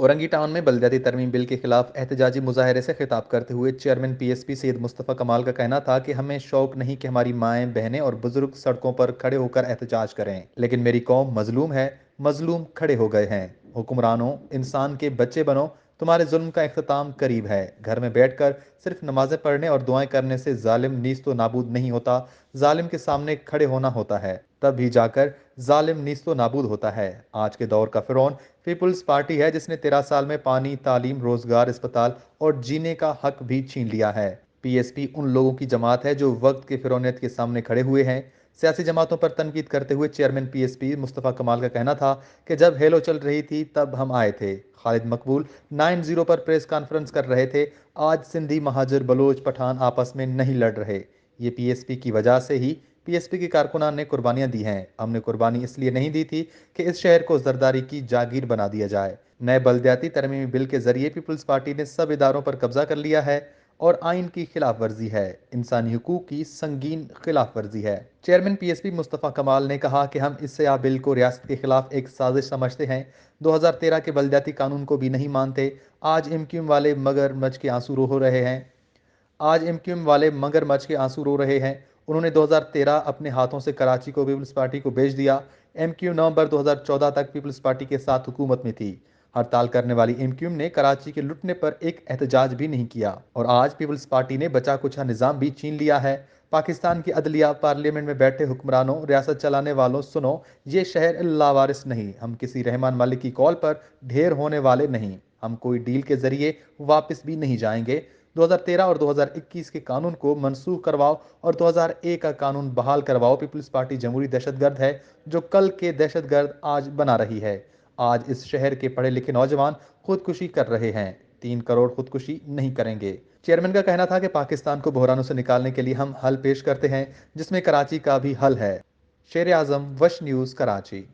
Orangi town में बलदियाती तरमीम bill के खिलाफ एहतजाजी मुजाहरे से खिताब करते हुए चेयरमैन पीएसपी सैयद मुस्तफ़ा कमाल का कहना था कि हमें शौक नहीं कि हमारी माएं बहनें और बुजुर्ग सड़कों पर खड़े होकर एहतजाज करें, लेकिन मेरी कौम मजलूम है, मजलूम खड़े हो गए हैं। हुक्मरानों, इंसान के बच्चे बनो, तुम्हारे जुल्म का इख्तिताम करीब है। घर में बैठकर सिर्फ नमाजें पढ़ने और दुआएं करने से जालिम नीस्तो नाबूद नहीं होता, जालिम के सामने खड़े होना होता है, तब भी जाकर जालिम नीस्तो नाबूद होता है। आज के दौर का फिरौन पीपुल्स पार्टी है, जिसने 13 साल में पानी, तालीम, रोजगार, अस्पताल और जीने का हक भी छीन लिया है। पीएसपी उन लोगों की जमात है जो वक्त के फिरौनियत के सामने खड़े हुए हैं। सियासी जमातों पर तनकीद करते हुए चेयरमैन पीएसपी मुस्तफ़ा कमाल का कहना था कि जब हेलो चल रही थी तब हम आए थे। खालिद मकबूल 90 पर प्रेस कॉन्फ्रेंस कर रहे थे। आज सिंधी, महाजर, बलोच, पठान आपस में नहीं लड़ रहे। ये पीएसपी की वजह से ही पीएसपी के कारकुनान ने कुर्बानियां दी हैं। हमने कुर्बानी इसलिए नहीं दी थी कि इस शहर को जरदारी की जागीर बना दिया जाए। नए बलदियाती तरमीमी बिल के जरिए पीपल्स पार्टी ने सब इदारों पर कब्जा कर लिया है और आइन की खिलाफ वर्जी है, इंसानी हुकूक की संगीन खिलाफ वर्जी है। चेयरमैन पीएसपी मुस्तफ़ा कमाल ने कहा कि हम इस सयाह बिल को रियासत के खिलाफ एक साजिश समझते हैं। 2013 के बलदियाती कानून को भी नहीं मानते। आज एमक्यूएम वाले मगरमच्छ के आंसू रो रहे हैं। आज एमक्यूएम वाले मगरमच्छ के आंसू रो रहे हैं। उन्होंने 2013 अपने हाथों से कराची को पीपल्स पार्टी को बेच दिया। एमक्यूएम नवंबर 2014 तक पीपल्स पार्टी के साथ हुकूमत में थी। हड़ताल करने वाली एमक्यूएम ने कराची के लुटने पर एक एहतजाज भी नहीं किया और आज पीपल्स पार्टी ने बचा कुछा निजाम भी छीन लिया है। पाकिस्तान की अदलिया, पार्लियामेंट में बैठे हुक्मरानों, रियासत चलाने वालों, सुनो, ये शहर लावारिस नहीं। हम किसी रहमान मालिक की कॉल पर ढेर होने वाले नहीं। हम कोई डील के जरिए वापस भी नहीं जाएंगे। 2013 और 2021 के कानून को मनसूख करवाओ और 2001 का कानून बहाल करवाओ। पीपल्स पार्टी जमहूरी दहशतगर्द है जो कल के दहशतगर्द आज बना रही है। आज इस शहर के पढ़े लिखे नौजवान खुदकुशी कर रहे हैं, 3 करोड़ खुदकुशी नहीं करेंगे। चेयरमैन का कहना था कि पाकिस्तान को बहरानों से निकालने के लिए हम हल पेश करते हैं, जिसमें कराची का भी हल है। शेर आजम, वश न्यूज़, कराची।